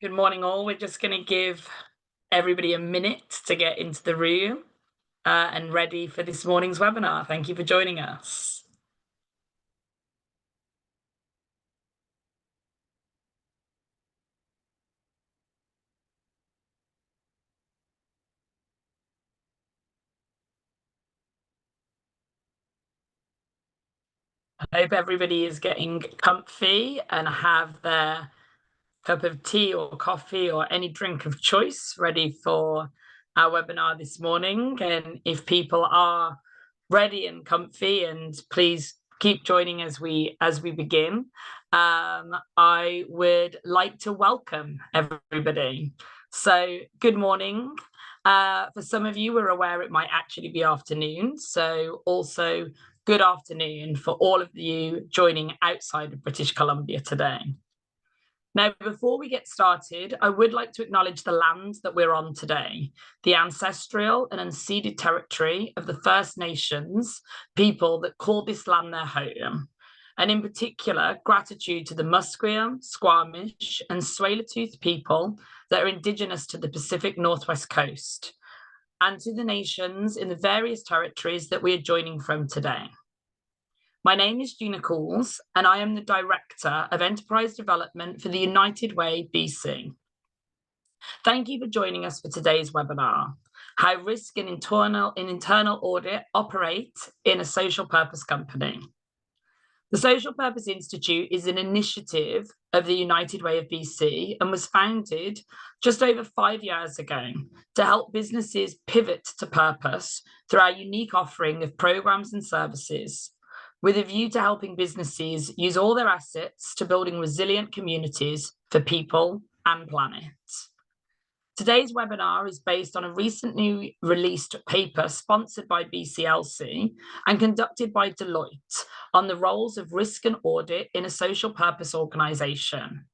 Good morning, all. We're just going to give everybody a minute to get into the room and ready for this morning's webinar. Thank you for joining us. I hope everybody is getting comfy and have their cup of tea or coffee or any drink of choice ready for our webinar this morning. And if people are ready and comfy, and please keep joining as we begin, I would like to welcome everybody. So good morning. For some of you, we're aware it might actually be afternoon. So also good afternoon for all of you joining outside of British Columbia today. Now, before we get started, I would like to acknowledge the land that we're on today, the ancestral and unceded territory of the First Nations people that call this land their home. And in particular, gratitude to the Musqueam, Squamish, and Tsleil-Waututh people that are Indigenous to the Pacific Northwest Coast, and to the nations in the various territories that we are joining from today. My name is Gina Cools, and I am the Director of Enterprise Development for the United Way BC. Thank you for joining us for today's webinar, How Risk and Internal Audit Operate in a Social Purpose Company. The Social Purpose Institute is an initiative of the United Way of BC and was founded just over 5 years ago to help businesses pivot to purpose through our unique offering of programs and services, with a view to helping businesses use all their assets to building resilient communities for people and planet. Today's webinar is based on a recently released paper sponsored by BCLC and conducted by Deloitte on the roles of risk and audit in a social purpose organisation.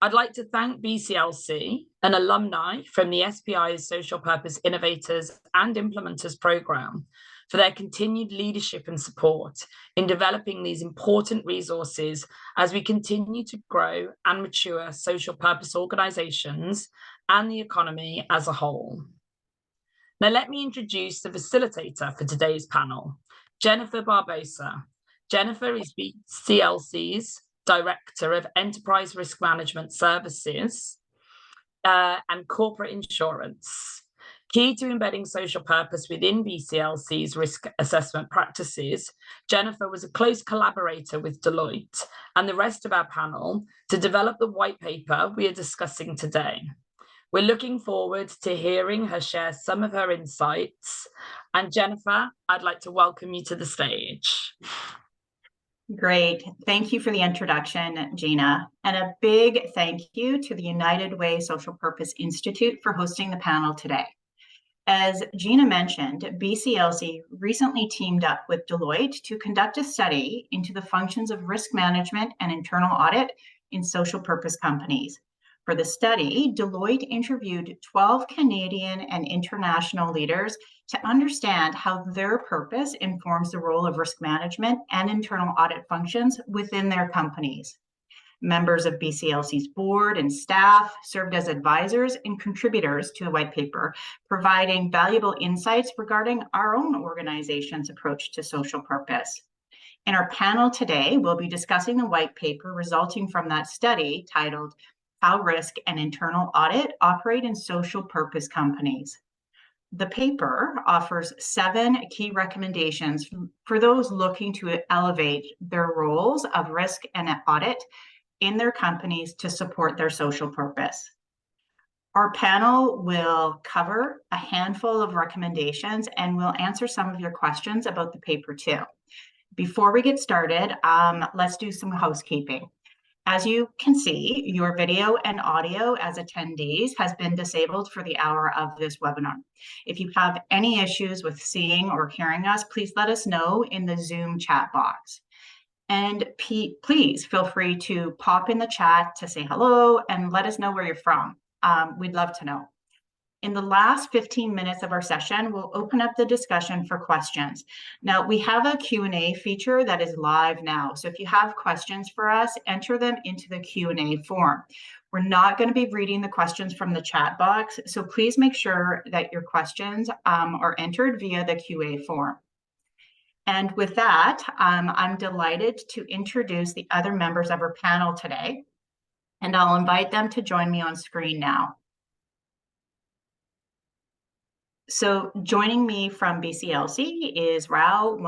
I'd like to thank BCLC, an alumni from the SPI's Social Purpose Innovators and Implementers programme, for their continued leadership and support in developing these important resources as we continue to grow and mature social purpose organisations and the economy as a whole. Now, let me introduce the facilitator for today's panel, Jennifer Barbosa. Jennifer is BCLC's Director of Enterprise Risk Management Services and Corporate Insurance. Key to embedding social purpose within BCLC's risk assessment practices, Jennifer was a close collaborator with Deloitte and the rest of our panel to develop the white paper we are discussing today. We're looking forward to hearing her share some of her insights. And Jennifer, I'd like to welcome you to the stage. Great. Thank you for the introduction, Gina. And a big thank you to the United Way Social Purpose Institute for hosting the panel today. As Gina mentioned, BCLC recently teamed up with Deloitte to conduct a study into the functions of risk management and internal audit in social purpose companies. For the study, Deloitte interviewed 12 Canadian and international leaders to understand how their purpose informs the role of risk management and internal audit functions within their companies. Members of BCLC's board and staff served as advisors and contributors to the white paper, providing valuable insights regarding our own organization's approach to social purpose. In our panel today, we'll be discussing the white paper resulting from that study titled How Risk and Internal Audit Operate in Social Purpose Companies. The paper offers 7 key recommendations for those looking to elevate their roles of risk and audit in their companies to support their social purpose. Our panel will cover a handful of recommendations and we'll answer some of your questions about the paper too. Before we get started, let's do some housekeeping. As you can see, your video and audio as attendees has been disabled for the hour of this webinar. If you have any issues with seeing or hearing us, please let us know in the Zoom chat box. And please feel free to pop in the chat to say hello and let us know where you're from. We'd love to know. In the last 15 minutes of our session, we'll open up the discussion for questions. Now, we have a Q&A feature that is live now. So if you have questions for us, enter them into the Q&A form. We're not going to be reading the questions from the chat box, so please make sure that your questions are entered via the QA form. And with that, I'm delighted to introduce the other members of our panel today, and I'll invite them to join me on screen now. So joining me from BCLC is Rao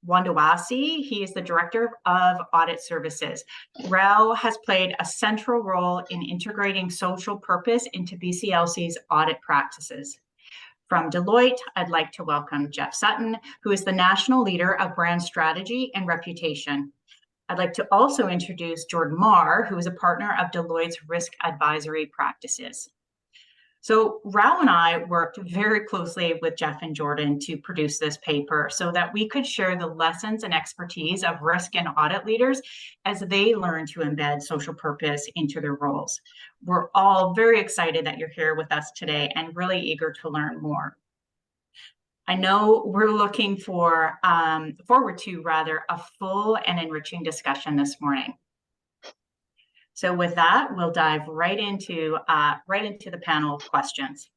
Wandawasi. He is the Director of Audit Services. Rao has played a central role in integrating social purpose into BCLC's audit practices. From Deloitte, I'd like to welcome Jeff Sutton, who is the National Leader of Brand Strategy and Reputation. I'd like to also introduce Jordan Marr, who is a partner of Deloitte's Risk Advisory Practices. So Rao and I worked very closely with Jeff and Jordan to produce this paper so that we could share the lessons and expertise of risk and audit leaders as they learn to embed social purpose into their roles. We're all very excited that you're here with us today and really eager to learn more. I know we're looking forward to a full and enriching discussion this morning. So with that, we'll dive right into the panel of questions.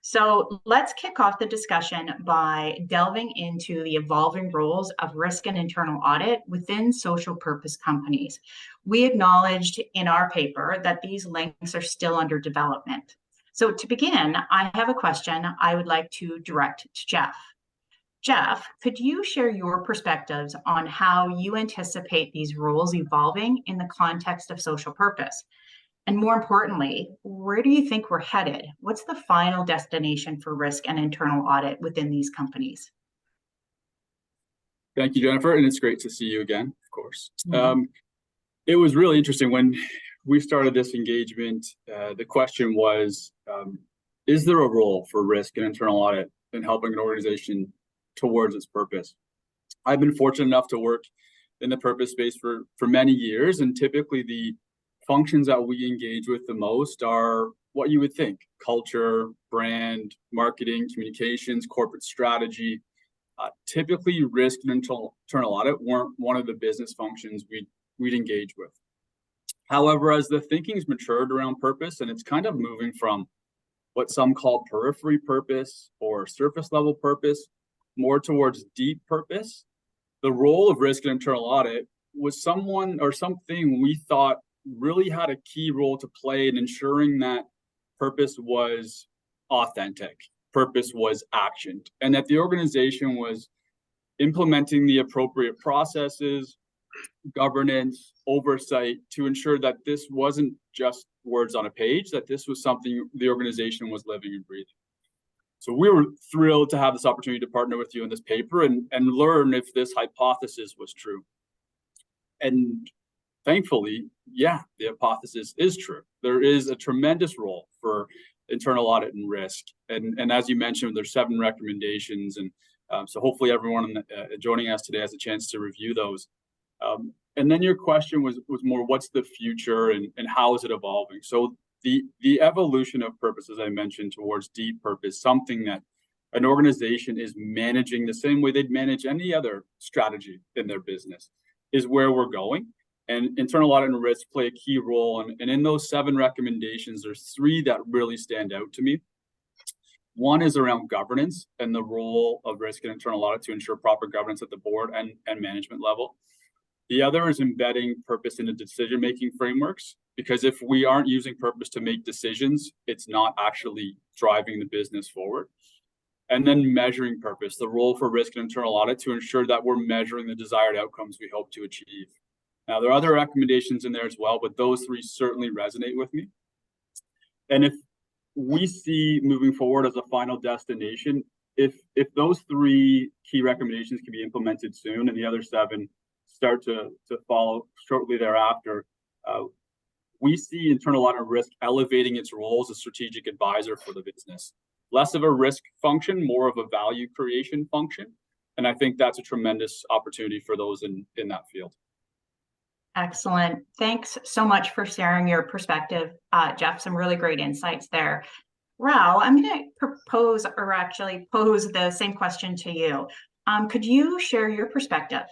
So let's kick off the discussion by delving into the evolving roles of risk and internal audit within social purpose companies. We acknowledged in our paper that these links are still under development. So to begin, I have a question I would like to direct to Jeff. Jeff, could you share your perspectives on how you anticipate these roles evolving in the context of social purpose? And more importantly, where do you think we're headed? What's the final destination for risk and internal audit within these companies? Thank you, Jennifer, and it's great to see you again, of course. It was really interesting when we started this engagement. The question was, is there a role for risk and internal audit in helping an organization towards its purpose? I've been fortunate enough to work in the purpose space for many years, and typically the functions that we engage with the most are what you would think: culture, brand, marketing, communications, corporate strategy. Typically, risk and internal audit weren't one of the business functions we'd engage with. However, as the thinking's matured around purpose, and it's kind of moving from what some call periphery purpose or surface level purpose more towards deep purpose, the role of risk and internal audit was someone or something we thought really had a key role to play in ensuring that purpose was authentic, purpose was actioned, and that the organization was implementing the appropriate processes, governance, oversight to ensure that this wasn't just words on a page, that this was something the organization was living and breathing. So we were thrilled to have this opportunity to partner with you in this paper and learn if this hypothesis was true. And thankfully, yeah, the hypothesis is true. There is a tremendous role for internal audit and risk. And as you mentioned, there's 7 recommendations. And so hopefully everyone joining us today has a chance to review those. And then your question was more, what's the future and how is it evolving? So the evolution of purpose, as I mentioned, towards deep purpose, something that an organization is managing the same way they'd manage any other strategy in their business, is where we're going. And internal audit and risk play a key role. And in those 7 recommendations, there's 3 that really stand out to me. One is around governance and the role of risk and internal audit to ensure proper governance at the board and management level. The other is embedding purpose into decision-making frameworks, because if we aren't using purpose to make decisions, it's not actually driving the business forward. And then measuring purpose, the role for risk and internal audit to ensure that we're measuring the desired outcomes we hope to achieve. Now, there are other recommendations in there as well, but those 3 certainly resonate with me. And if we see moving forward as a final destination, if those 3 key recommendations can be implemented soon and the other 7 start to follow shortly thereafter, we see internal audit and risk elevating its role as a strategic advisor for the business. Less of a risk function, more of a value creation function. And I think that's a tremendous opportunity for those in that field. Excellent. Thanks so much for sharing your perspective, Jeff. Some really great insights there. Rao, I'm going to propose, or actually pose the same question to you. Could you share your perspective?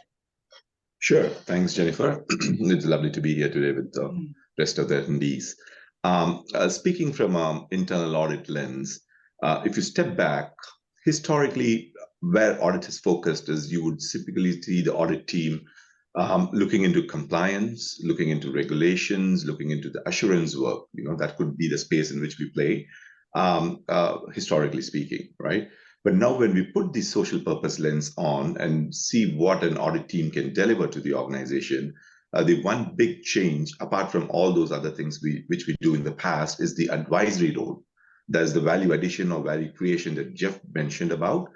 Sure. Thanks, Jennifer. It's lovely to be here today with the rest of the attendees. Speaking from an internal audit lens, if you step back, historically, where audit is focused is you would typically see the audit team looking into compliance, looking into regulations, looking into the assurance work. That could be the space in which we play, historically speaking, right? But now when we put the social purpose lens on and see what an audit team can deliver to the organization, the one big change, apart from all those other things which we do in the past, is the advisory role. There's the value addition or value creation that Jeff mentioned about,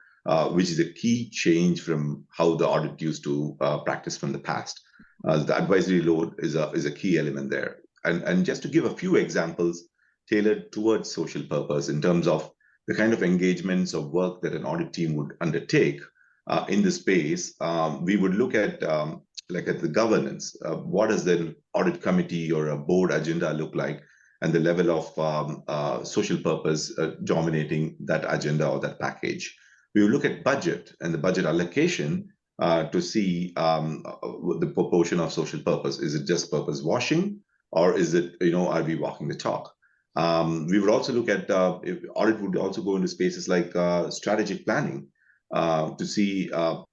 which is a key change from how the audit used to practice from the past. The advisory role is a key element there. And just to give a few examples tailored towards social purpose in terms of the kind of engagements or work that an audit team would undertake in the space, we would look at at the governance. What does the audit committee or a board agenda look like, and the level of social purpose dominating that agenda or that package? We will look at budget and the budget allocation to see the proportion of social purpose. Is it just purpose washing, or is it, are we walking the talk? We would also look at if audit would also go into spaces like strategic planning to see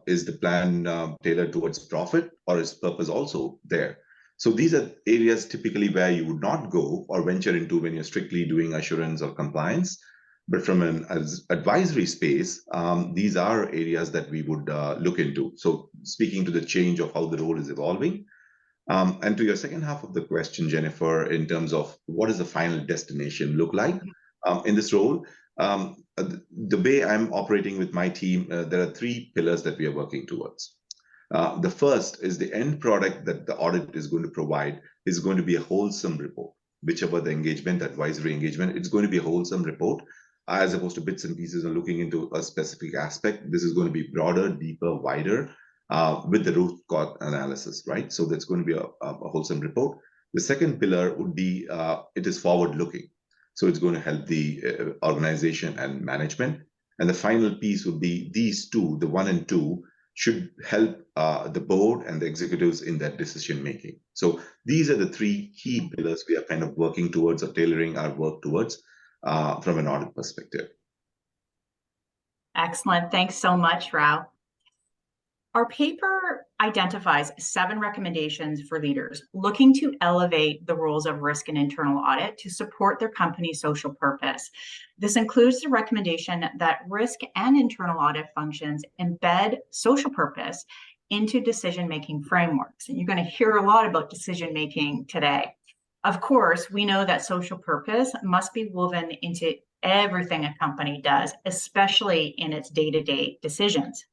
is the plan tailored towards profit, or is purpose also there? So these are areas typically where you would not go or venture into when you're strictly doing assurance or compliance. But from an advisory space, these are areas that we would look into. So speaking to the change of how the role is evolving. And to your second half of the question, Jennifer, in terms of what does the final destination look like in this role, the way I'm operating with my team, there are three pillars that we are working towards. The first is the end product that the audit is going to provide is going to be a wholesome report. Whichever the engagement, advisory engagement, it's going to be a wholesome report, as opposed to bits and pieces and looking into a specific aspect. This is going to be broader, deeper, wider, with the root cause analysis, right? So that's going to be a wholesome report. The second pillar would be, it is forward-looking. So it's going to help the organization and management. And the final piece would be these two, the 1 and 2, should help the board and the executives in that decision-making. So these are the three key pillars we are kind of working towards or tailoring our work towards from an audit perspective. Excellent. Thanks so much, Rao. Our paper identifies 7 recommendations for leaders looking to elevate the roles of risk and internal audit to support their company's social purpose. This includes the recommendation that risk and internal audit functions embed social purpose into decision-making frameworks. And you're going to hear a lot about decision-making today. Of course, we know that social purpose must be woven into everything a company does, especially in its day-to-day decisions.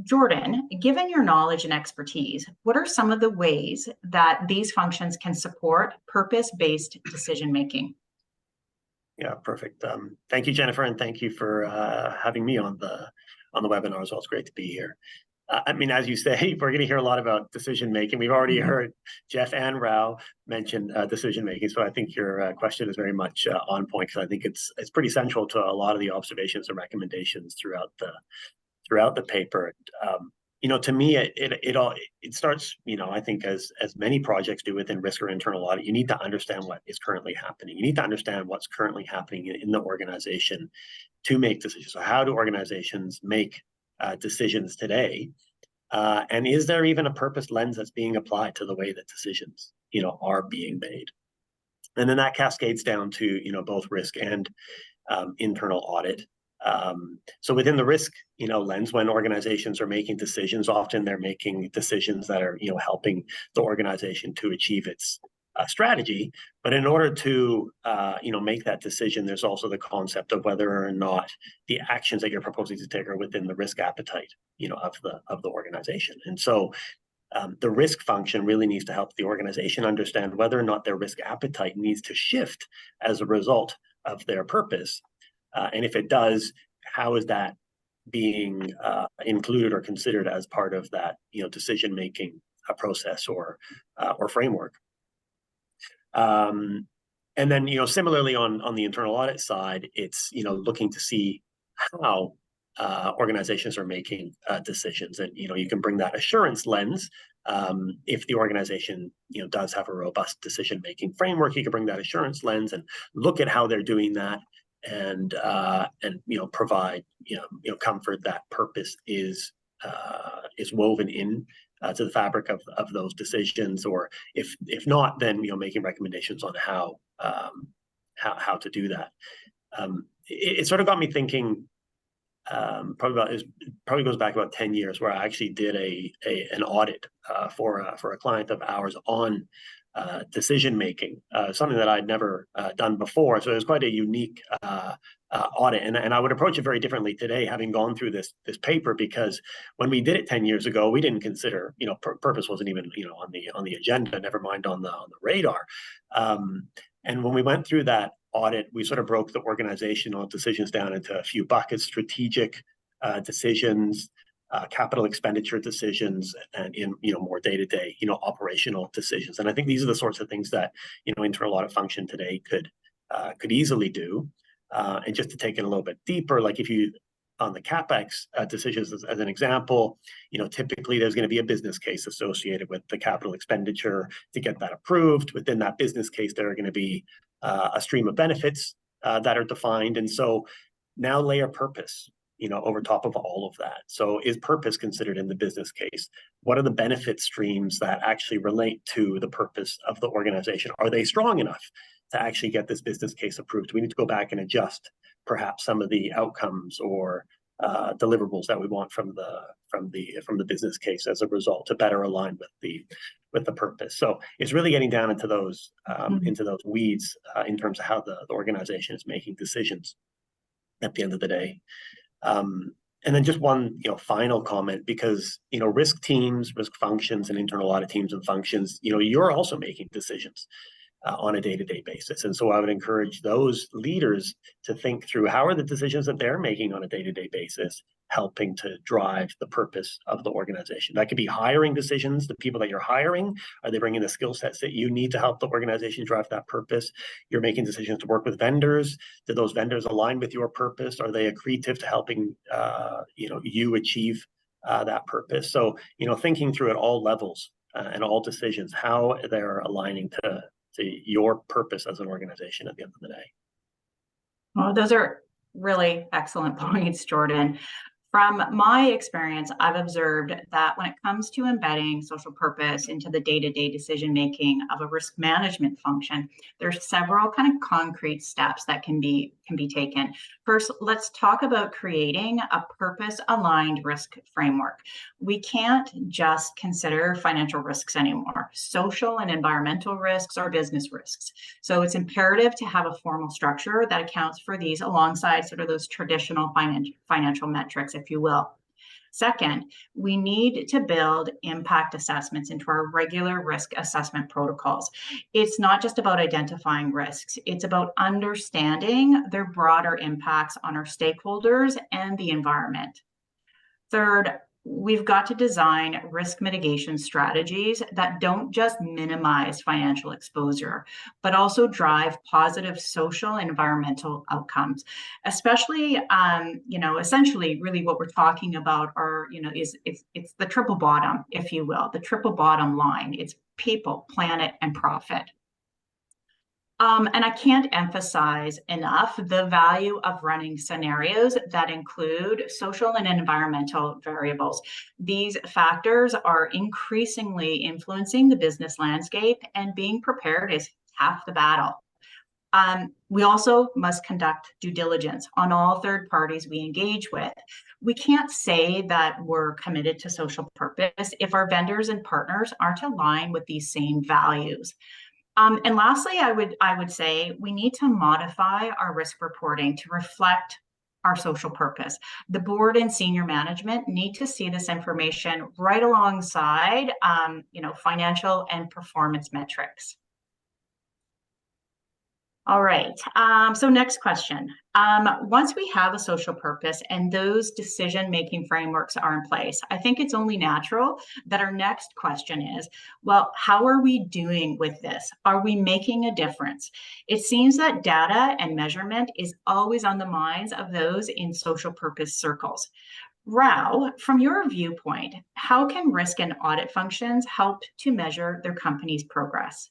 Jordan, given your knowledge and expertise, what are some of the ways that these functions can support purpose-based decision-making? Yeah, perfect. Thank you, Jennifer, and thank you for having me on the webinar as well. It's great to be here. I mean, as you say, we're going to hear a lot about decision-making. We've already heard Jeff and Rao mention decision-making, so I think your question is very much on point, because I think it's pretty central to a lot of the observations and recommendations throughout the paper. To me, it starts, I think as many projects do within risk or internal audit, you need to understand what is currently happening. You need to understand what's currently happening in the organization to make decisions. So how do organizations make decisions today? And is there even a purpose lens that's being applied to the way that decisions, are being made? And then that cascades down to, both risk and internal audit. So within the risk, lens, when organizations are making decisions, often they're making decisions that are, helping the organization to achieve its strategy. But in order to, make that decision, there's also the concept of whether or not the actions that you're proposing to take are within the risk appetite, of the organization. And so the risk function really needs to help the organization understand whether or not their risk appetite needs to shift as a result of their purpose. And if it does, how is that being included or considered as part of that, decision-making process or framework? And then, similarly on the internal audit side, it's, looking to see how organizations are making decisions. And, you can bring that assurance lens. If the organization, does have a robust decision-making framework, you can bring that assurance lens and look at how they're doing that, and provide, comfort that purpose is woven in to the fabric of those decisions, or if not, then making recommendations on how to do that. It sort of got me thinking. Probably goes back about 10 years, where I actually did an audit for a client of ours on decision making, something that I'd never done before. So it was quite a unique audit, and I would approach it very differently today, having gone through this paper, because when we did it 10 years ago, we didn't consider, purpose wasn't even on the agenda, never mind on the radar. And when we went through that audit, we sort of broke the organizational decisions down into a few buckets: strategic decisions, capital expenditure decisions, and more day-to-day operational decisions. And I think these are the sorts of things that internal audit function today could easily do. And just to take it a little bit deeper, like if you on the CapEx decisions as an example, typically there's going to be a business case associated with the capital expenditure to get that approved. Within that business case, there are going to be a stream of benefits that are defined. And so now layer purpose, over top of all of that. So is purpose considered in the business case? What are the benefit streams that actually relate to the purpose of the organization? Are they strong enough to actually get this business case approved? We need to go back and adjust perhaps some of the outcomes or deliverables that we want from the business case as a result, to better align with the purpose. So it's really getting down into those weeds in terms of how the organization is making decisions at the end of the day. And then just one final comment, because risk teams, risk functions, and internal audit teams and functions, you're also making decisions on a day-to-day basis. And so I would encourage those leaders to think through, how are the decisions that they're making on a day-to-day basis helping to drive the purpose of the organization? That could be hiring decisions. The people that you're hiring, are they bringing the skill sets that you need to help the organization drive that purpose? You're making decisions to work with vendors. Do those vendors align with your purpose? Are they accretive to helping you achieve that purpose? So thinking through at all levels and all decisions, how they're aligning to your purpose as an organization at the end of the day. Well, those are really excellent points, Jordan. From my experience, I've observed that when it comes to embedding social purpose into the day-to-day decision-making of a risk management function, there's several kind of concrete steps that can be taken. First, let's talk about creating a purpose-aligned risk framework. We can't just consider financial risks anymore. Social and environmental risks are business risks. So it's imperative to have a formal structure that accounts for these alongside sort of those traditional financial metrics, if you will. Second, we need to build impact assessments into our regular risk assessment protocols. It's not just about identifying risks, it's about understanding their broader impacts on our stakeholders and the environment. Third, we've got to design risk mitigation strategies that don't just minimize financial exposure, but also drive positive social and environmental outcomes. Especially, essentially, really what we're talking about are, it's the triple bottom, if you will, the triple bottom line. It's people, planet, and profit. And I can't emphasize enough the value of running scenarios that include social and environmental variables. These factors are increasingly influencing the business landscape, and being prepared is half the battle. We also must conduct due diligence on all third parties we engage with. We can't say that we're committed to social purpose if our vendors and partners aren't aligned with these same values. And lastly, I would say we need to modify our risk reporting to reflect our social purpose. The board and senior management need to see this information right alongside, financial and performance metrics. All right. So next question. Once we have a social purpose and those decision-making frameworks are in place, I think it's only natural that our next question is, well, how are we doing with this? Are we making a difference? It seems that data and measurement is always on the minds of those in social purpose circles. Rao, from your viewpoint, how can risk and audit functions help to measure their company's progress?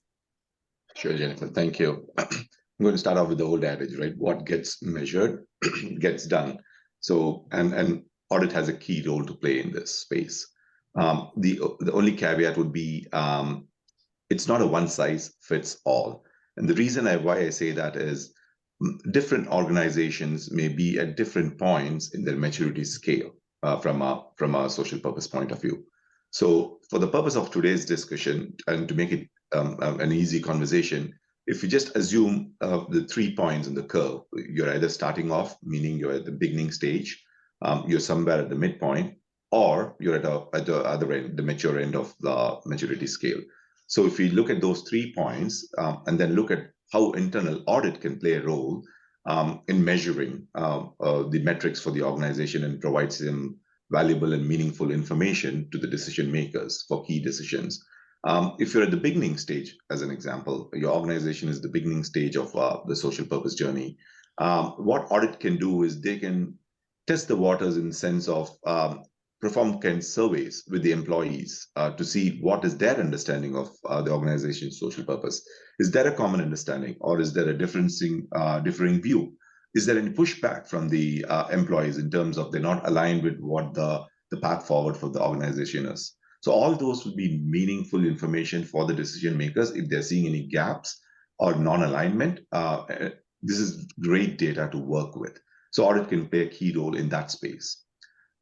Sure, Jennifer, thank you. I'm going to start off with the old adage, right? What gets measured gets done. So, and audit has a key role to play in this space. The only caveat would be it's not a one size fits all. And the reason why I say that is different organizations may be at different points in their maturity scale from a social purpose point of view. So for the purpose of today's discussion and to make it an easy conversation, if you just assume the 3 points in the curve, you're either starting off, meaning you're at the beginning stage, you're somewhere at the midpoint, or you're at the other end, the mature end of the maturity scale. So if we look at those 3 points and then look at how internal audit can play a role in measuring the metrics for the organization and provides them valuable and meaningful information to the decision makers for key decisions. If you're at the beginning stage, as an example, your organization is the beginning stage of the social purpose journey, what audit can do is they can test the waters in the sense of perform kind of surveys with the employees to see what is their understanding of the organization's social purpose. Is there a common understanding, or is there a differing view? Is there any pushback from the employees in terms of they're not aligned with what the path forward for the organization is? So all those will be meaningful information for the decision makers if they're seeing any gaps or non-alignment. This is great data to work with. So audit can play a key role in that space.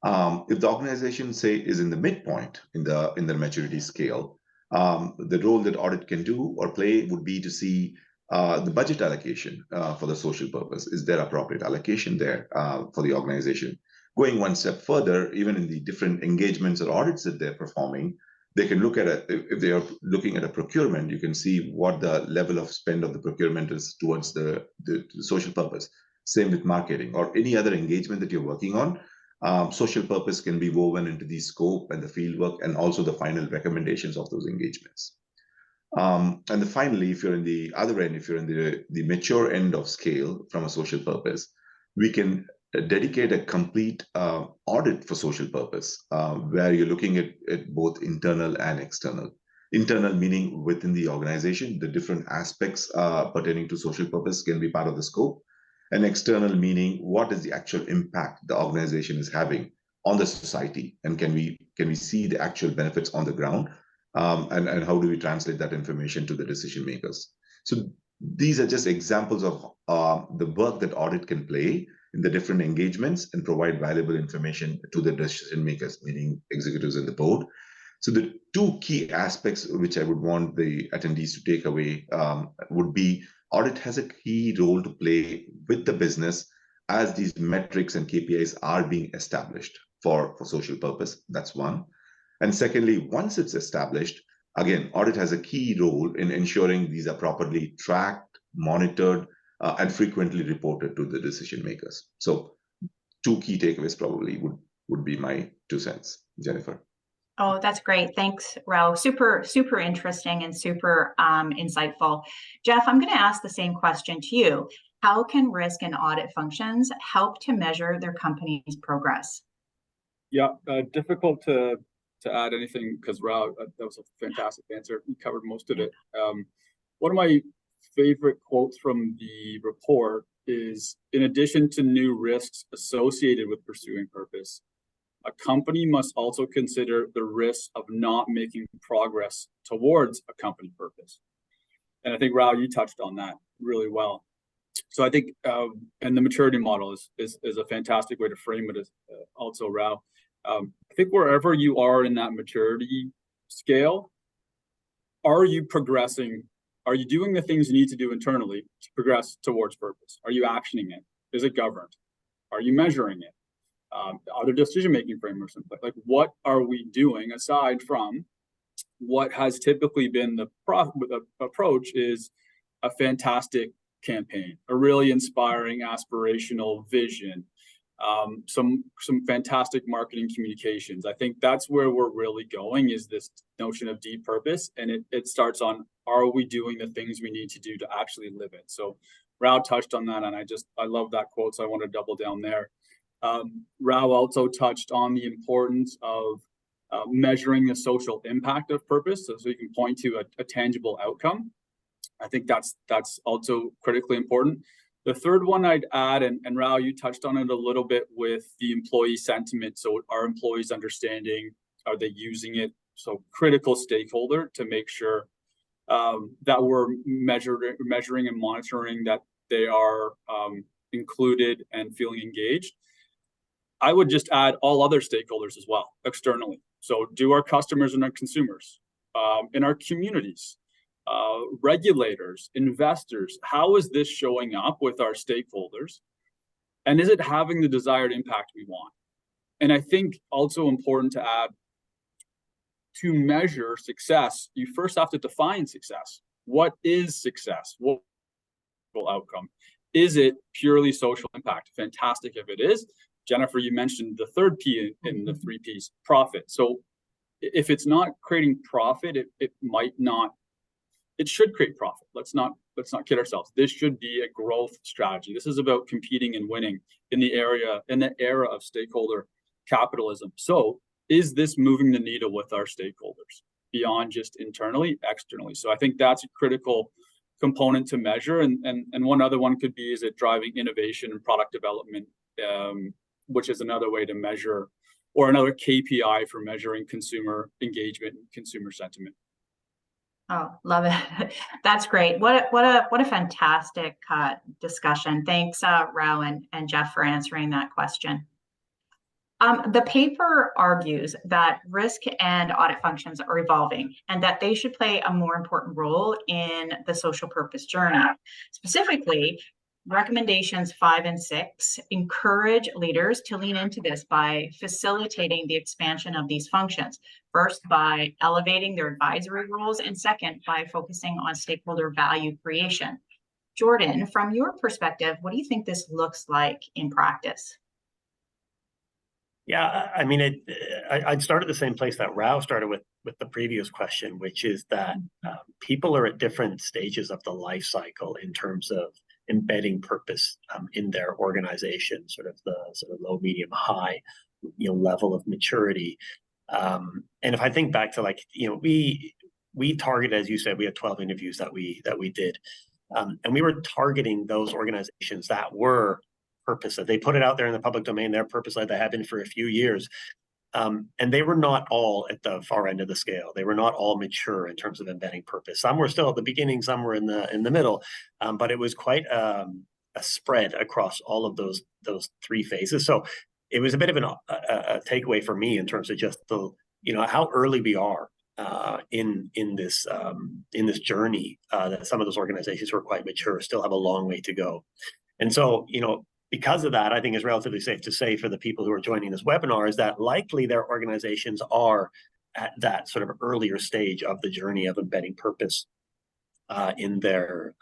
If the organization, say, is in the midpoint in the maturity scale, the role that audit can do or play would be to see the budget allocation for the social purpose. Is there appropriate allocation there for the organization? Going one step further, even in the different engagements or audits that they're performing, they can look at it. If they are looking at a procurement, you can see what the level of spend of the procurement is towards the social purpose. Same with marketing or any other engagement that you're working on. Social purpose can be woven into the scope and the fieldwork and also the final recommendations of those engagements. And then finally, if you're in the other end, if you're in the mature end of scale from a social purpose, we can dedicate a complete audit for social purpose, where you're looking at both internal and external. Internal meaning within the organization, the different aspects pertaining to social purpose can be part of the scope. And external meaning what is the actual impact the organization is having on the society, and can we see the actual benefits on the ground, and how do we translate that information to the decision makers? So these are just examples of the work that audit can play in the different engagements and provide valuable information to the decision makers, meaning executives and the board. So the 2 key aspects which I would want the attendees to take away would be audit has a key role to play with the business as these metrics and KPIs are being established for social purpose. That's one. And secondly, once it's established, again, audit has a key role in ensuring these are properly tracked, monitored, and frequently reported to the decision makers. So 2 key takeaways probably would be my 2 cents, Jennifer. Oh, that's great. Thanks, Rao. Super, super interesting and super insightful. Jeff, I'm going to ask the same question to you. How can risk and audit functions help to measure their company's progress? Yeah, difficult to add anything because Rao, that was a fantastic answer. You covered most of it. One of my favorite quotes from the report is, in addition to new risks associated with pursuing purpose, a company must also consider the risk of not making progress towards a company purpose. And I think, Rao, you touched on that really well. So I think, and the maturity model is a fantastic way to frame it as also, Rao. I think wherever you are in that maturity scale, are you progressing? Are you doing the things you need to do internally to progress towards purpose? Are you actioning it? Is it governed? Are you measuring it? Are there decision-making frameworks in place? Like, what are we doing aside from what has typically been the approach is a fantastic campaign, a really inspiring, aspirational vision, some fantastic marketing communications. I think that's where we're really going, is this notion of deep purpose. And it starts on, are we doing the things we need to do to actually live it? So Rao touched on that, and I love that quote, so I want to double down there. Rao also touched on the importance of measuring the social impact of purpose, so you can point to a tangible outcome. I think that's also critically important. The third one I'd add, and Rao, you touched on it a little bit with the employee sentiment. So are employees understanding, are they using it? So critical stakeholder to make sure that we're measuring and monitoring that they are included and feeling engaged. I would just add all other stakeholders as well, externally. So do our customers and our consumers, in our communities, regulators, investors, how is this showing up with our stakeholders? And is it having the desired impact we want? And I think also important to add, to measure success, you first have to define success. What is success? What outcome? Is it purely social impact? Fantastic if it is. Jennifer, you mentioned the third P in the 3 Ps, profit. So if it's not creating profit, it might not. It should create profit. Let's not kid ourselves. This should be a growth strategy. This is about competing and winning in the era of stakeholder capitalism. So is this moving the needle with our stakeholders beyond just internally, externally? So I think that's a critical component to measure. And one other one could be, is it driving innovation and product development, which is another way to measure, or another KPI for measuring consumer engagement and consumer sentiment. Oh, love it. That's great. What a fantastic discussion. Thanks, Rao and Jeff, for answering that question. The paper argues that risk and audit functions are evolving and that they should play a more important role in the social purpose journey. Specifically, recommendations 5 and 6 encourage leaders to lean into this by facilitating the expansion of these functions. First, by elevating their advisory roles, and second, by focusing on stakeholder value creation. Jordan, from your perspective, what do you think this looks like in practice? Yeah, I mean, I'd start at the same place that Rao started with the previous question, which is that people are at different stages of the life cycle in terms of embedding purpose in their organization, sort of low, medium, high, level of maturity. And if I think back to we targeted, as you said, we had 12 interviews that we did, and we were targeting those organizations that were purpose. They put it out there in the public domain, their purpose led, they have been for a few years. And they were not all at the far end of the scale. They were not all mature in terms of embedding purpose. Some were still at the beginning, some were in the middle, but it was quite a spread across all of those 3 phases. So it was a bit of a takeaway for me in terms of just the how early we are in this journey. That some of those organizations who are quite mature still have a long way to go. And so because of that, I think it's relatively safe to say for the people who are joining this webinar is that likely their organizations are at that sort of earlier stage of the journey of embedding purpose in their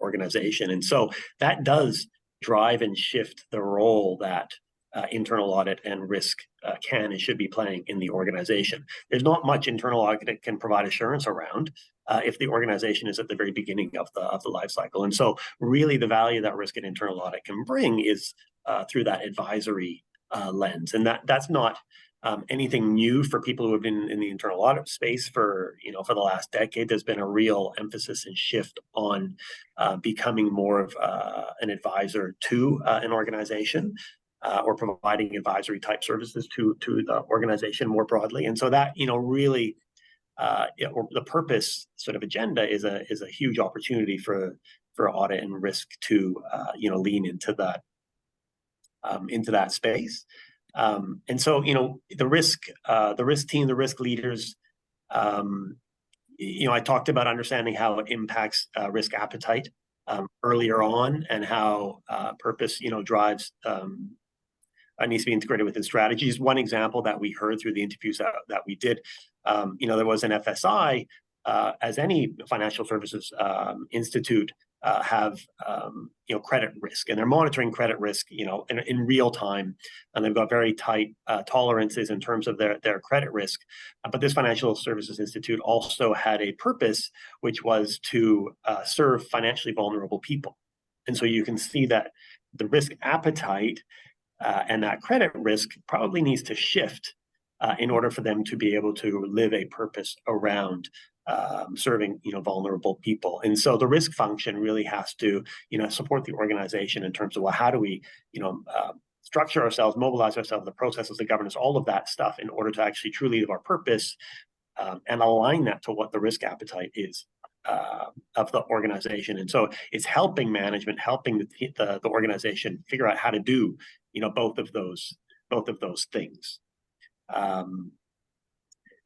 organization. And so that does drive and shift the role that internal audit and risk can and should be playing in the organization. There's not much internal audit that can provide assurance around if the organization is at the very beginning of the life cycle. And so really the value that risk and internal audit can bring is through that advisory lens. And that's not anything new for people who have been in the internal audit space for the last decade. There's been a real emphasis and shift on becoming more of an advisor to an organization. Or providing advisory type services to the organization more broadly. And so that, really, the purpose sort of agenda is a huge opportunity for audit and risk to, lean into that space. And so, the risk team, the risk leaders, I talked about understanding how it impacts risk appetite earlier on, and how purpose, drives needs to be integrated within strategies. One example that we heard through the interviews that we did, there was an FSI, as any financial services institute, have credit risk, and they're monitoring credit risk in real time, and they've got very tight tolerances in terms of their credit risk. But this financial services institute also had a purpose, which was to serve financially vulnerable people. And so you can see that the risk appetite and that credit risk probably needs to shift in order for them to be able to live a purpose around serving vulnerable people. And so the risk function really has to support the organization in terms of, well, how do we structure ourselves, mobilize ourselves, the processes, the governance, all of that stuff in order to actually truly live our purpose and align that to what the risk appetite is of the organization. And so it's helping management, helping the organization figure out how to do both of those things. And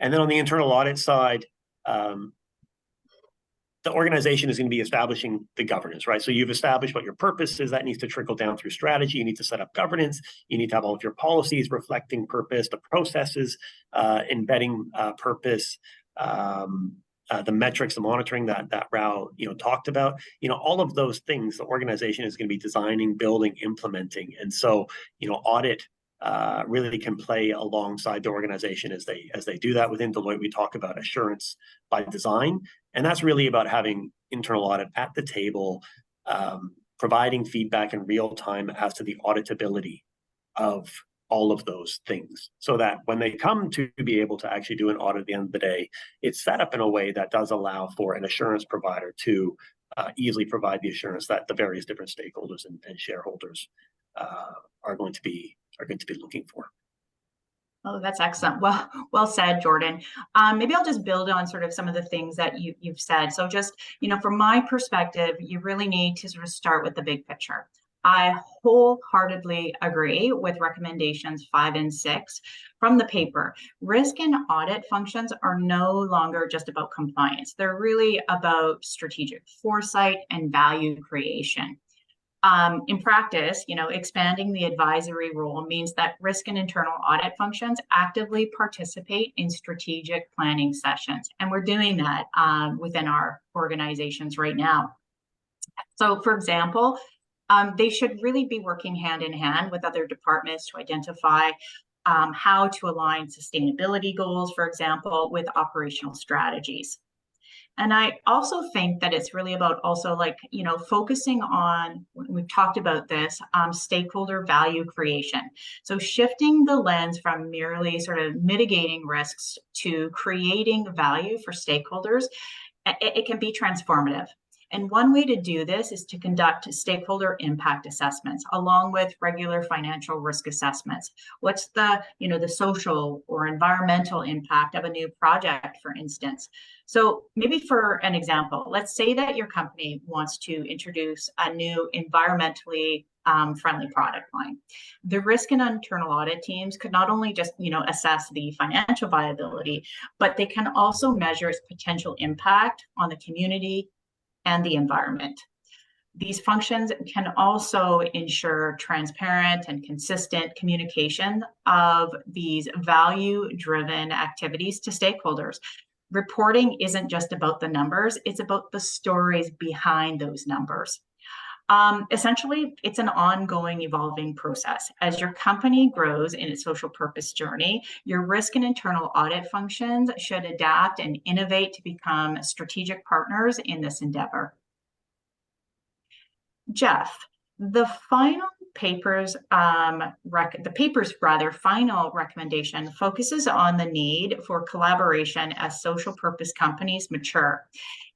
then on the internal audit side, the organization is going to be establishing the governance, right? So you've established what your purpose is. That needs to trickle down through strategy. You need to set up governance. You need to have all of your policies reflecting purpose, the processes embedding purpose, the metrics, the monitoring that Rao talked about. All of those things the organization is going to be designing, building, implementing. And so audit really can play alongside the organization as they do that. Within Deloitte, we talk about assurance by design, and that's really about having internal audit at the table, providing feedback in real time as to the auditability of all of those things, so that when they come to be able to actually do an audit at the end of the day, it's set up in a way that does allow for an assurance provider to easily provide the assurance that the various different stakeholders and shareholders are going to be looking for. Oh, that's excellent. Well said, Jordan. Maybe I'll just build on sort of some of the things that you've said. So just, from my perspective, you really need to sort of start with the big picture. I wholeheartedly agree with recommendations 5 and 6 from the paper. Risk and audit functions are no longer just about compliance. They're really about strategic foresight and value creation. In practice, expanding the advisory role means that risk and internal audit functions actively participate in strategic planning sessions. And we're doing that within our organizations right now. So, for example, they should really be working hand in hand with other departments to identify how to align sustainability goals, for example, with operational strategies. And I also think that it's really about also focusing on, we've talked about this, stakeholder value creation. So shifting the lens from merely sort of mitigating risks to creating value for stakeholders, it can be transformative. And one way to do this is to conduct stakeholder impact assessments along with regular financial risk assessments. What's the social or environmental impact of a new project, for instance? So maybe for an example, let's say that your company wants to introduce a new environmentally friendly product line. The risk and internal audit teams could not only just assess the financial viability, but they can also measure its potential impact on the community and the environment. These functions can also ensure transparent and consistent communication of these value-driven activities to stakeholders. Reporting isn't just about the numbers, it's about the stories behind those numbers. Essentially, it's an ongoing, evolving process. As your company grows in its social purpose journey, your risk and internal audit functions should adapt and innovate to become strategic partners in this endeavor. Jeff, the paper's final recommendation focuses on the need for collaboration as social purpose companies mature.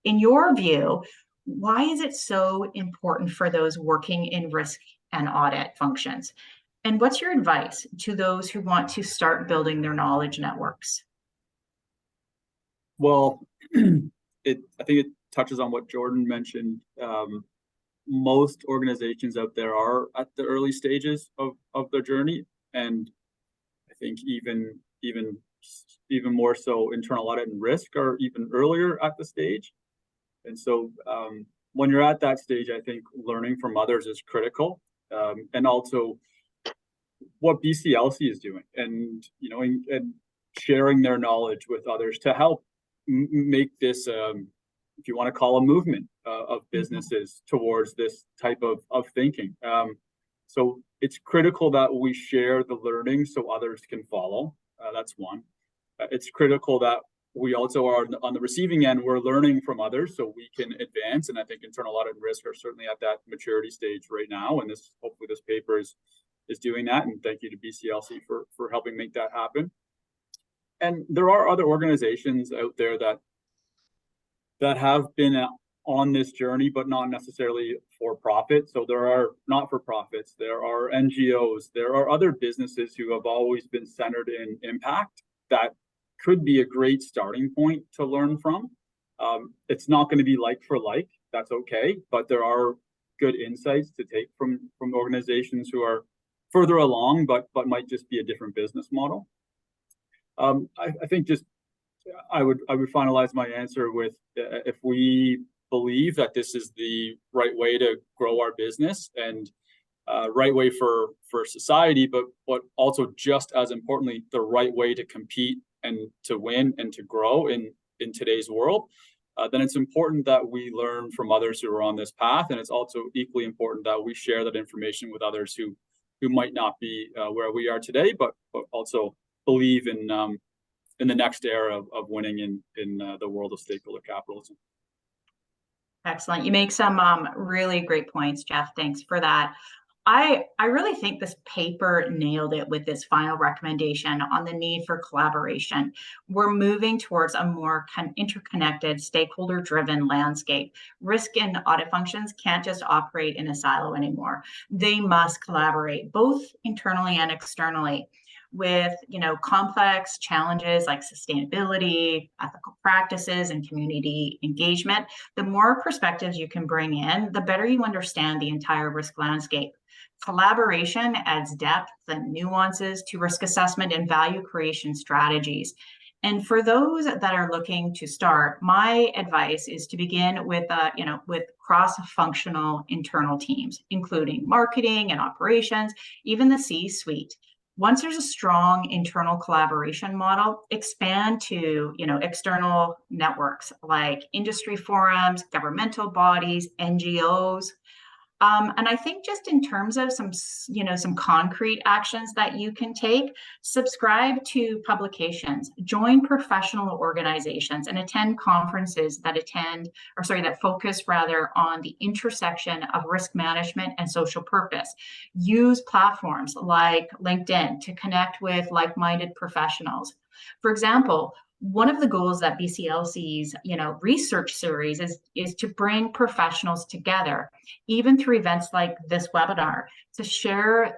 In your view, why is it so important for those working in risk and audit functions? And what's your advice to those who want to start building their knowledge networks? Well, I think it touches on what Jordan mentioned. Most organizations out there are at the early stages of their journey, and I think even more so, internal audit and risk are even earlier at the stage. And so when you're at that stage, I think learning from others is critical, and also what BCLC is doing, and and sharing their knowledge with others to help make this, if you want to call a movement, of businesses towards this type of thinking. So it's critical that we share the learning so others can follow. That's one. It's critical that we also are on the receiving end, we're learning from others so we can advance. And I think internal audit and risk are certainly at that maturity stage right now. And hopefully this paper is doing that. And thank you to BCLC for helping make that happen. And there are other organizations out there that have been on this journey, but not necessarily for profit. So there are not-for-profits, there are NGOs, there are other businesses who have always been centered in impact that could be a great starting point to learn from. It's not going to be like for like, that's okay, but there are good insights to take from organizations who are further along, but might just be a different business model. I think just I would finalize my answer with if we believe that this is the right way to grow our business and right way for society, but also just as importantly, the right way to compete and to win and to grow in today's world, then it's important that we learn from others who are on this path. And it's also equally important that we share that information with others who might not be where we are today, but also believe in the next era of winning in the world of stakeholder capitalism. Excellent. You make some really great points, Jeff. Thanks for that. I really think this paper nailed it with this final recommendation on the need for collaboration. We're moving towards a more interconnected, stakeholder-driven landscape. Risk and audit functions can't just operate in a silo anymore. They must collaborate, both internally and externally, with complex challenges like sustainability, ethical practices, and community engagement. The more perspectives you can bring in, the better you understand the entire risk landscape. Collaboration adds depth and nuances to risk assessment and value creation strategies. And for those that are looking to start, my advice is to begin with cross-functional internal teams, including marketing and operations, even the C-suite. Once there's a strong internal collaboration model, expand to external networks like industry forums, governmental bodies, NGOs. And I think just in terms of some concrete actions that you can take, subscribe to publications, join professional organizations, and attend conferences that focus on the intersection of risk management and social purpose. Use platforms like LinkedIn to connect with like-minded professionals. For example, one of the goals that BCLC's research series is to bring professionals together, even through events like this webinar, to share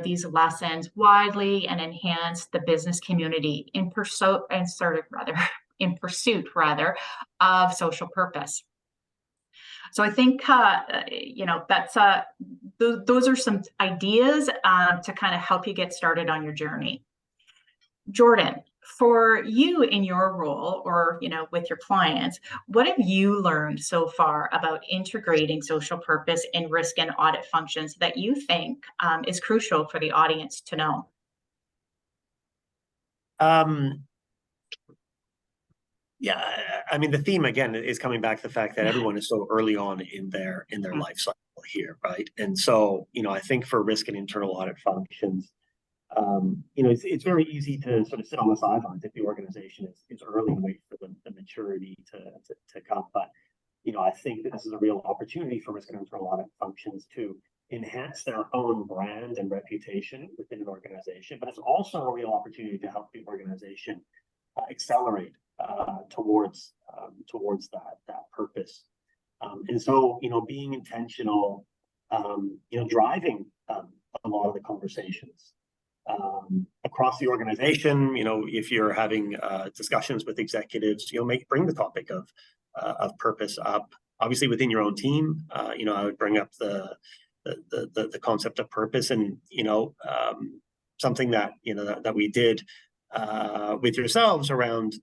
these lessons widely and enhance the business community in pursuit of social purpose. So I think that's those are some ideas to kind of help you get started on your journey. Jordan, for you in your role or with your clients, what have you learned so far about integrating social purpose in risk and audit functions that you think is crucial for the audience to know? Yeah, I mean, the theme again is coming back to the fact that everyone is so early on in their life cycle here, right? And so I think for risk and internal audit functions, it's very easy to sort of sit on the sidelines if the organization is early and wait for the maturity to come. But I think that this is a real opportunity for risk and internal audit functions to enhance their own brand and reputation within an organization. But it's also a real opportunity to help the organization accelerate towards that purpose. And so being intentional, driving a lot of the conversations across the organization. If you're having discussions with executives, bring the topic of purpose up. Obviously, within your own team, I would bring up the concept of purpose, and something that that we did with yourselves around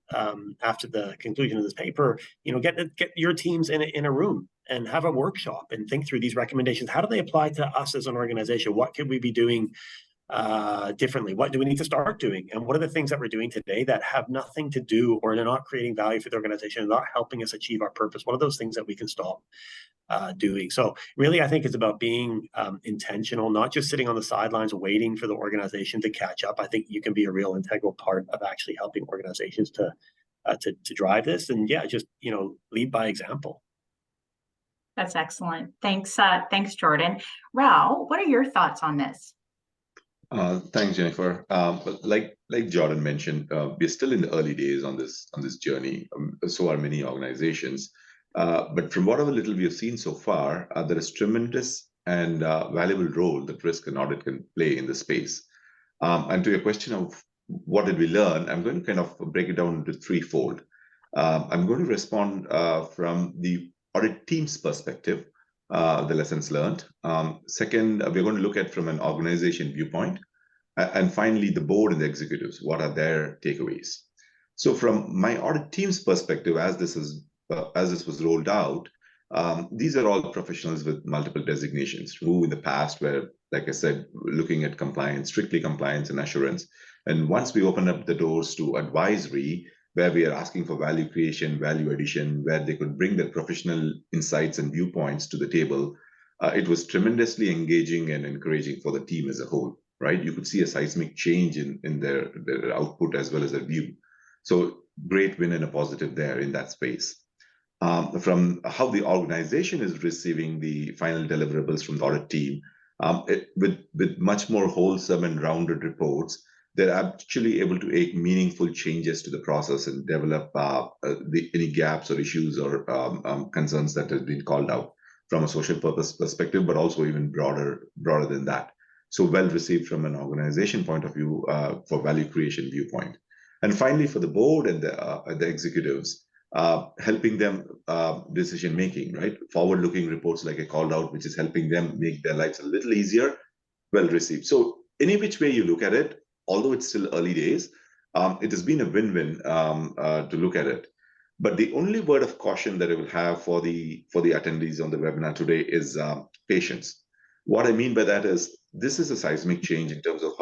after the conclusion of this paper. Get your teams in a room and have a workshop and think through these recommendations. How do they apply to us as an organization? What could we be doing differently? What do we need to start doing? And what are the things that we're doing today that have nothing to do, or they're not creating value for the organization, not helping us achieve our purpose? What are those things that we can stop doing? So really, I think it's about being intentional, not just sitting on the sidelines waiting for the organization to catch up. I think you can be a real integral part of actually helping organizations to drive this, and yeah, just lead by example. That's excellent. Thanks, thanks, Jordan. Rao, what are your thoughts on this? Thanks, Jennifer. Like Jordan mentioned, we're still in the early days on this journey. So are many organizations. But from whatever little we have seen so far, there is tremendous and valuable role that risk and audit can play in the space. And to your question of what did we learn, I'm going to kind of break it down into threefold. I'm going to respond from the audit team's perspective, the lessons learned. Second, we're going to look at from an organization viewpoint. And finally, the board and the executives, what are their takeaways? So from my audit team's perspective, as this was rolled out, these are all professionals with multiple designations who in the past were, like I said, looking at compliance, strictly compliance and assurance. And once we opened up the doors to advisory, where we are asking for value creation, value addition, where they could bring their professional insights and viewpoints to the table, it was tremendously engaging and encouraging for the team as a whole, right? You could see a seismic change in their output as well as their view. So great win and a positive there in that space. From how the organization is receiving the final deliverables from the audit team, with much more wholesome and rounded reports, they're actually able to make meaningful changes to the process and develop any gaps or issues or concerns that have been called out from a social purpose perspective, but also even broader than that. So well received from an organization point of view for value creation viewpoint. And finally, for the board and the executives, helping them decision making, right? Forward-looking reports like I called out, which is helping them make their lives a little easier, well received. So any which way you look at it, although it's still early days, it has been a win-win to look at it. But the only word of caution that I will have for the attendees on the webinar today is patience. What I mean by that is this is a seismic change in terms of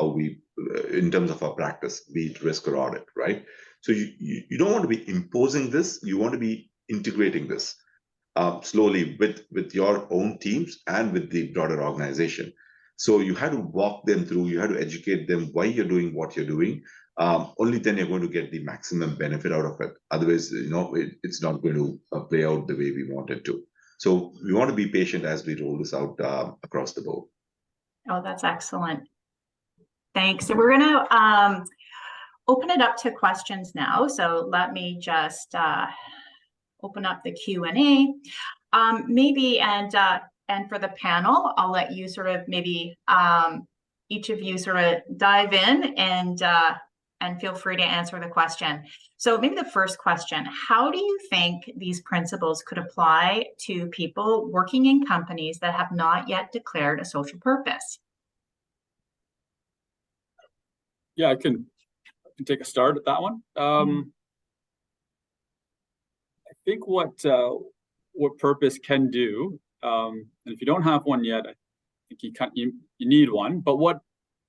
in terms of our practice, be it risk or audit, right? So you don't want to be imposing this. You want to be integrating this slowly with your own teams and with the broader organization. So you had to walk them through, you had to educate them why you're doing what you're doing. Only then you're going to get the maximum benefit out of it. Otherwise, it's not going to play out the way we want it to. So we want to be patient as we roll this out across the board. Oh, that's excellent. Thanks. So we're going to open it up to questions now. So let me just open up the Q&A. Maybe, and for the panel, I'll let you sort of maybe each of you sort of dive in and feel free to answer the question. So maybe the first question, how do you think these principles could apply to people working in companies that have not yet declared a social purpose? Yeah, I can take a start at that one. I think what purpose can do, and if you don't have one yet, I think you need one. But what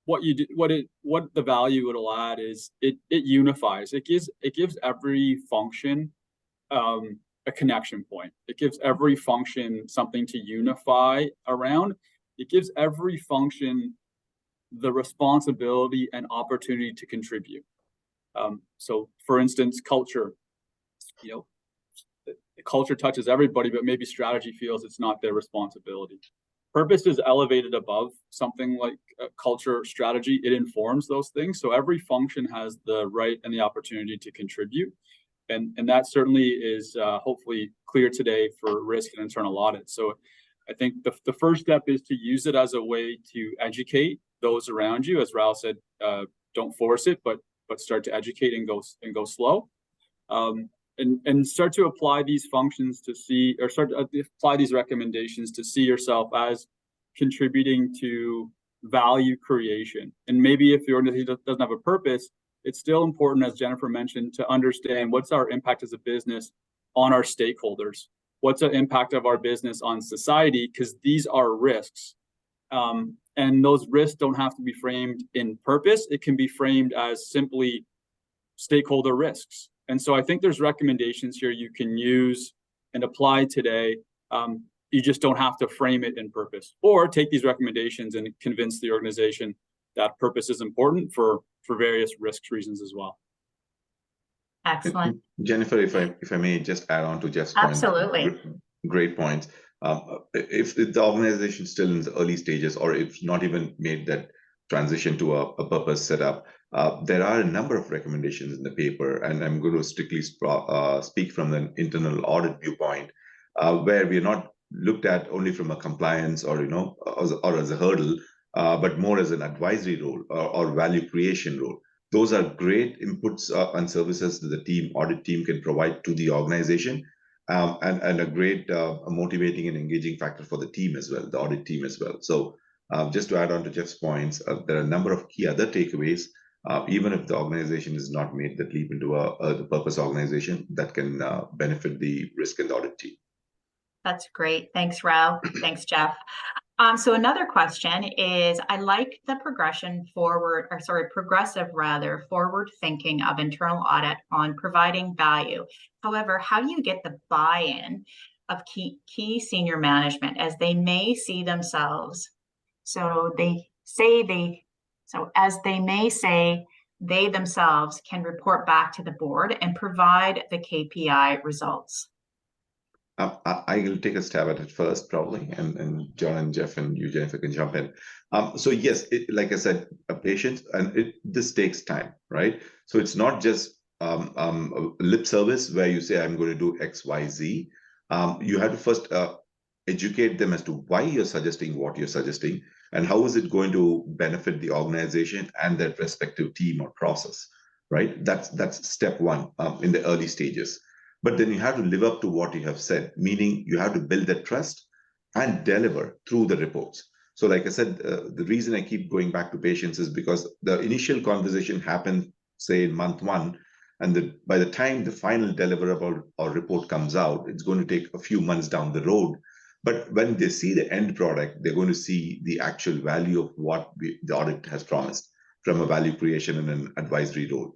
the value it'll add is it unifies. It gives every function a connection point. It gives every function something to unify around. It gives every function the responsibility and opportunity to contribute. So, for instance, culture. The culture touches everybody, but maybe strategy feels it's not their responsibility. Purpose is elevated above something like culture, strategy. It informs those things. So every function has the right and the opportunity to contribute. And that certainly is hopefully clear today for risk and internal audit. So I think the first step is to use it as a way to educate those around you. As Raul said, don't force it, but start to educate and go slow. And start to apply these functions to see, or start to apply these recommendations to see yourself as contributing to value creation. And maybe if the organization doesn't have a purpose, it's still important, as Jennifer mentioned, to understand what's our impact as a business on our stakeholders. What's the impact of our business on society? Because these are risks. And those risks don't have to be framed in purpose. It can be framed as simply stakeholder risks. And so I think there's recommendations here you can use and apply today. You just don't have to frame it in purpose, or take these recommendations and convince the organization that purpose is important for various risks reasons as well. Excellent. Jennifer, if I may just add on to Jeff's point. Absolutely. Great point. If the organization is still in the early stages, or if not even made that transition to a purpose setup, there are a number of recommendations in the paper, and I'm going to strictly speak from an internal audit viewpoint, where we are not looked at only from a compliance or or as a hurdle, but more as an advisory role or value creation role. Those are great inputs and services that the audit team can provide to the organization, and a great motivating and engaging factor for the team as well, the audit team as well. So just to add on to Jeff's points, there are a number of key other takeaways, even if the organization is not made that leap into the purpose organization, that can benefit the risk and audit team. That's great. Thanks, Rao. Thanks, Jeff. So another question is, I like the progressive forward thinking of internal audit on providing value. However, how do you get the buy-in of key senior management as they may see themselves? As they may say they themselves can report back to the board and provide the KPI results. I will take a stab at it first, probably, and John and Jeff and you, Jennifer, can jump in. So yes, like I said, a patient, and this takes time, right? So it's not just lip service where you say, I'm going to do X, Y, Z. You have to first educate them as to why you're suggesting what you're suggesting, and how is it going to benefit the organization and that respective team or process, right? That's step one in the early stages. But then you have to live up to what you have said, meaning you have to build that trust and deliver through the reports. So like I said, the reason I keep going back to patients is because the initial conversation happened, say, in month one, and by the time the final deliverable or report comes out, it's going to take a few months down the road. But when they see the end product, they're going to see the actual value of what the audit has promised from a value creation and an advisory role.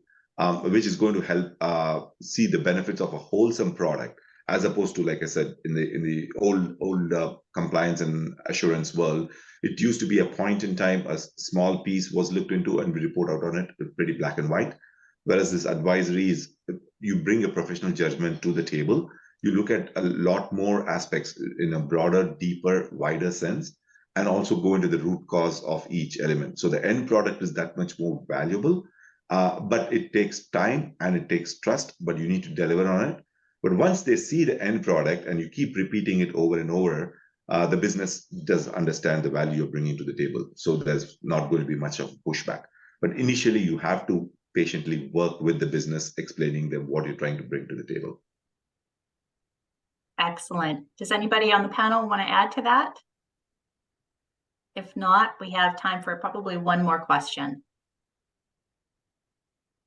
Which is going to help see the benefits of a wholesome product, as opposed to, like I said, in the old compliance and assurance world, it used to be a point in time, a small piece was looked into, and we report out on it, pretty black and white. Whereas this advisory is, you bring a professional judgment to the table, you look at a lot more aspects in a broader, deeper, wider sense, and also go into the root cause of each element. So the end product is that much more valuable. But it takes time and it takes trust, but you need to deliver on it. But once they see the end product and you keep repeating it over and over, the business does understand the value you're bringing to the table. So there's not going to be much of pushback. But initially, you have to patiently work with the business, explaining them what you're trying to bring to the table. Excellent. Does anybody on the panel want to add to that? If not, we have time for probably one more question.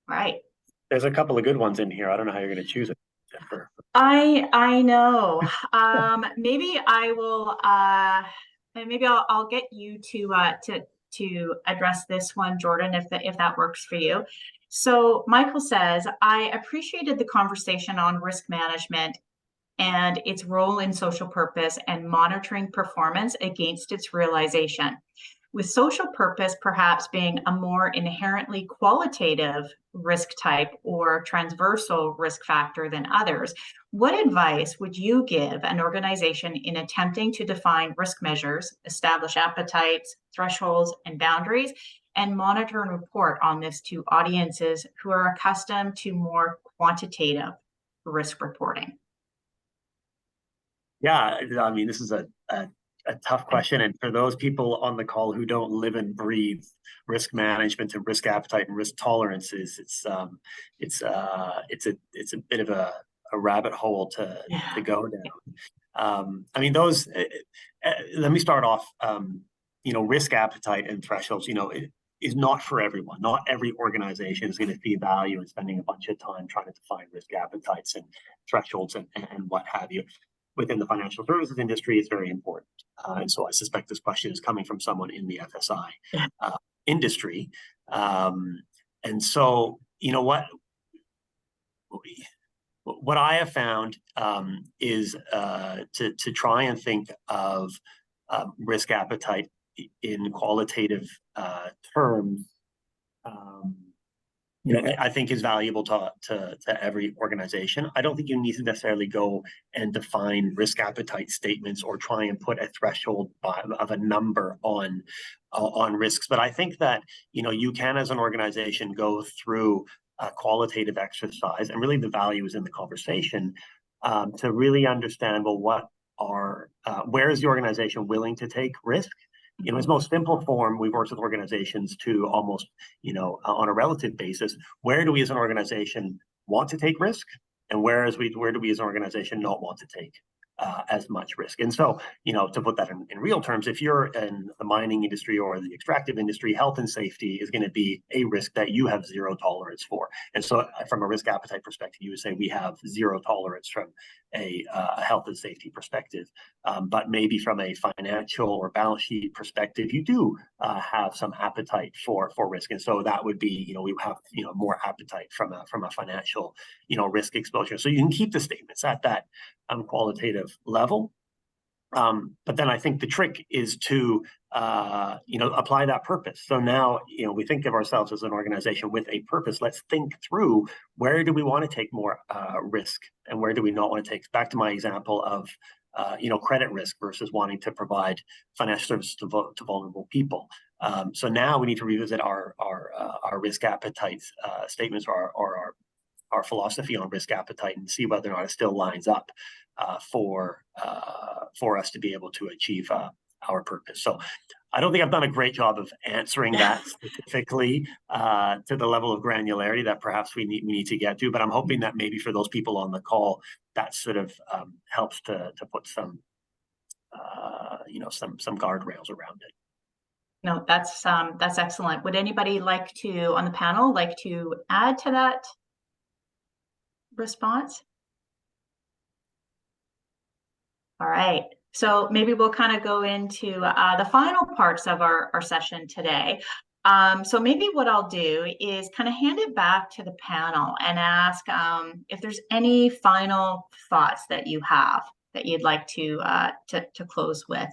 Right. There's a couple of good ones in here. I don't know how you're going to choose it, Jennifer. I know. Maybe I will. Maybe I'll get you to address this one, Jordan, if that works for you. So Michael says, I appreciated the conversation on risk management and its role in social purpose and monitoring performance against its realization. With social purpose perhaps being a more inherently qualitative risk type or transversal risk factor than others, what advice would you give an organization in attempting to define risk measures, establish appetites, thresholds, and boundaries, and monitor and report on this to audiences who are accustomed to more quantitative risk reporting? Yeah, I mean, this is a tough question, and for those people on the call who don't live and breathe risk management and risk appetite and risk tolerances, it's a bit of a rabbit hole to go down. I mean, those. Let me start off. Risk appetite and thresholds. It is not for everyone. Not every organization is going to see value in spending a bunch of time trying to define risk appetites and thresholds and what have you. within the financial services industry is very important. And so I suspect this question is coming from someone in the FSI industry. And so, you know, what I have found is to try and think of risk appetite in qualitative terms. You know, I think is valuable to every organization. I don't think you need to necessarily go and define risk appetite statements or try and put a threshold of a number on risks. But I think that, you know, you can, as an organization, go through a qualitative exercise, and really the value is in the conversation to really understand, well, where is the organization willing to take risk? You know, its most simple form, we've worked with organizations to almost, you know, on a relative basis, where do we as an organization want to take risk, and where do we as an organization not want to take as much risk? And so, you know, to put that in real terms, if you're in the mining industry or the extractive industry, health and safety is going to be a risk that you have zero tolerance for. And so from a risk appetite perspective, you would say we have zero tolerance from a health and safety perspective. But maybe from a financial or balance sheet perspective, you do have some appetite for risk. And so that would be, you know, we have, you know, more appetite from a financial, you know, risk exposure. So you can keep the statements at that qualitative level. But then I think the trick is to, you know, apply that purpose. So now, you know, we think of ourselves as an organization with a purpose. Let's think through, where do we want to take more risk, and where do we not want to take? Back to my example of, you know, credit risk versus wanting to provide financial services to vulnerable people. So now we need to revisit our risk appetite statements, or our philosophy on risk appetite, and see whether or not it still lines up for us to be able to achieve our purpose. So I don't think I've done a great job of answering that specifically to the level of granularity that perhaps we need to get to, but I'm hoping that maybe for those people on the call, that sort of helps to put some you know, some guardrails around it. No, that's excellent. Would anybody like to, on the panel, like to add to that response? All right, so maybe we'll kind of go into the final parts of our session today. So maybe what I'll do is kind of hand it back to the panel and ask if there's any final thoughts that you have that you'd like to close with.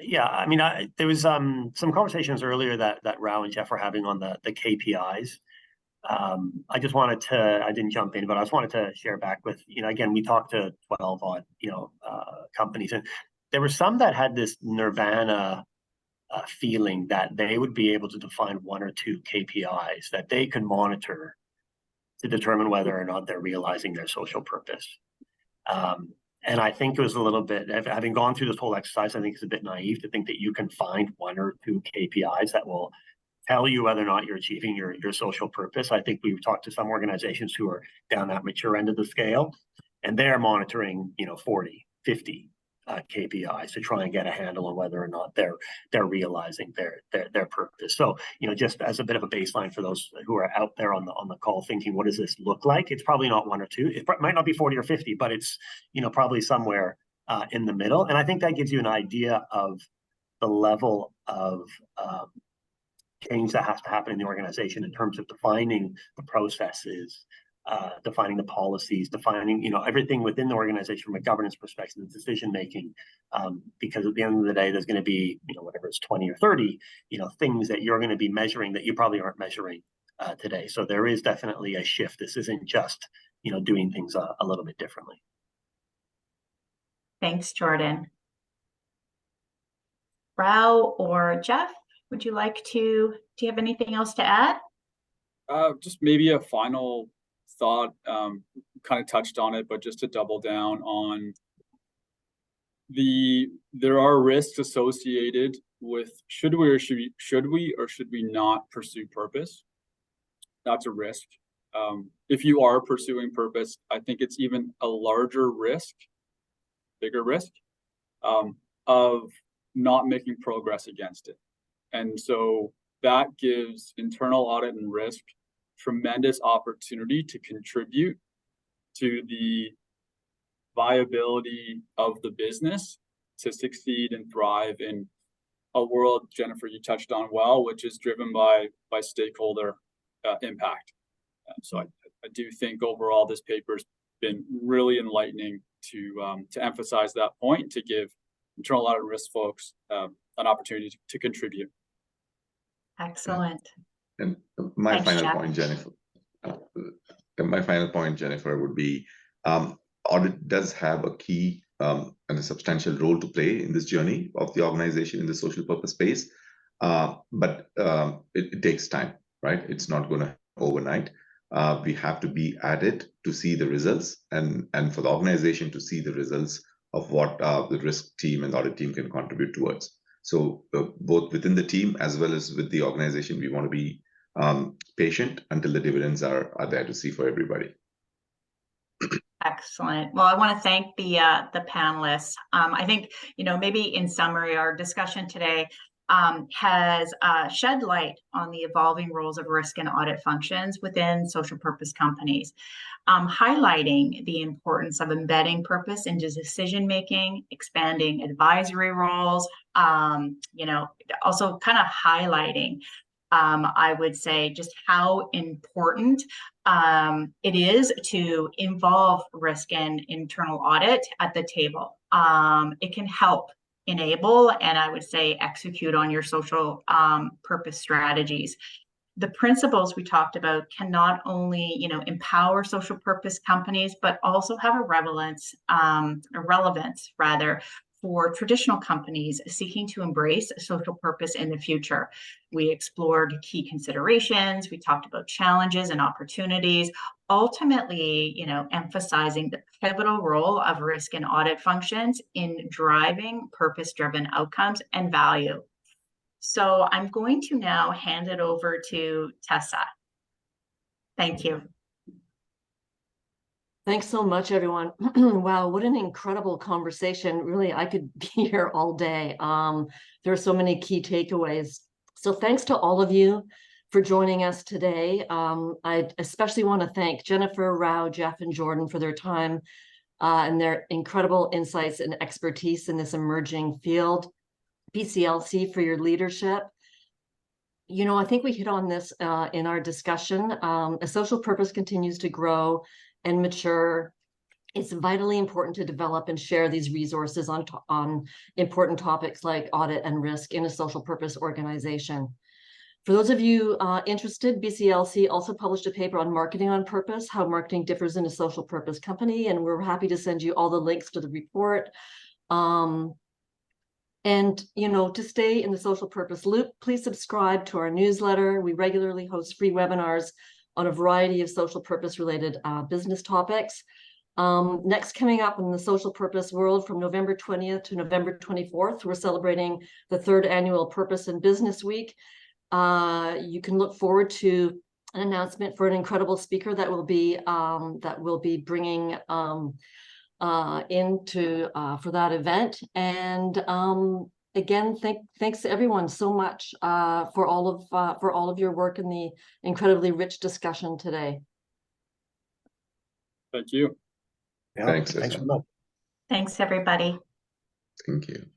Yeah, I mean, there was some conversations earlier that Rao and Jeff were having on the KPIs. I just wanted to, I didn't jump in, but I just wanted to share back with, you know, again, we talked to 12 odd, you know, companies, and there were some that had this nirvana feeling that they would be able to define one or two KPIs that they could monitor to determine whether or not they're realizing their social purpose. And I think it was a little bit, having gone through this whole exercise, I think it's a bit naive to think that you can find one or two KPIs that will tell you whether or not you're achieving your social purpose. I think we've talked to some organizations who are down that mature end of the scale, and they're monitoring, you know, 40, 50 KPIs to try and get a handle on whether or not they're realizing their purpose. So, you know, just as a bit of a baseline for those who are out there on the call thinking, what does this look like? It's probably not one or two. It might not be 40 or 50, but it's, you know, probably somewhere in the middle. And I think that gives you an idea of the level of change that has to happen in the organization in terms of defining the processes, defining the policies, defining, you know, everything within the organization from a governance perspective, decision making, because at the end of the day, there's going to be, you know, whatever it's 20 or 30, you know, things that you're going to be measuring that you probably aren't measuring today. So there is definitely a shift. This isn't just, you know, doing things a little bit differently. Thanks, Jordan. Rao or Jeff, would you like to, do you have anything else to add? Just maybe a final thought, kind of touched on it, but just to double down on there are risks associated with should we or should we not pursue purpose. That's a risk. If you are pursuing purpose, I think it's even a larger risk, bigger risk, of not making progress against it. And so that gives internal audit and risk tremendous opportunity to contribute to the viability of the business to succeed and thrive in a world, Jennifer, you touched on well, which is driven by stakeholder impact. So I do think overall this paper's been really enlightening to emphasize that point, to give internal audit risk folks an opportunity to contribute. Excellent. And my Thanks, final Jeff. point, Jennifer. My final point, Jennifer, would be audit does have a key and a substantial role to play in this journey of the organization in the social purpose space, but it takes time, right? It's not going to overnight. We have to be at it to see the results, and for the organization to see the results of what the risk team and the audit team can contribute towards. So both within the team as well as with the organization, we want to be patient until the dividends are there to see for everybody. Excellent. Well, I want to thank the panelists. I think, maybe in summary, our discussion today has shed light on the evolving roles of risk and audit functions within social purpose companies, highlighting the importance of embedding purpose into decision-making, expanding advisory roles, also kind of highlighting I would say just how important it is to involve risk and internal audit at the table. It can help enable and I would say execute on your social purpose strategies. The principles we talked about can not only empower social purpose companies, but also have a relevance for traditional companies seeking to embrace social purpose in the future. We explored key considerations, we talked about challenges and opportunities, ultimately, emphasizing the pivotal role of risk and audit functions in driving purpose-driven outcomes and value. So I'm going to now hand it over to Tessa. Thank you. Thanks so much, everyone. Wow, what an incredible conversation. Really, I could be here all day. There are so many key takeaways. So thanks to all of you for joining us today. I especially want to thank Jennifer, Rao, Jeff, and Jordan for their time and their incredible insights and expertise in this emerging field. BCLC for your leadership. I think we hit on this in our discussion. As social purpose continues to grow and mature, it's vitally important to develop and share these resources on important topics like audit and risk in a social purpose organization. For those of you interested, BCLC also published a paper on marketing on purpose, how marketing differs in a social purpose company, and we're happy to send you all the links to the report. And to stay in the social purpose loop, please subscribe to our newsletter. We regularly host free webinars on a variety of social purpose related business topics. Next, coming up in the social purpose world from November 20th to November 24th, we're celebrating the 3rd annual Purpose in Business Week. You can look forward to an announcement for an incredible speaker that will be bringing for that event. And again, thanks to everyone so much for all of your work in the incredibly rich discussion today. Thank you. Yeah, Thanks. Thanks very much. Thanks, everybody. Thank you.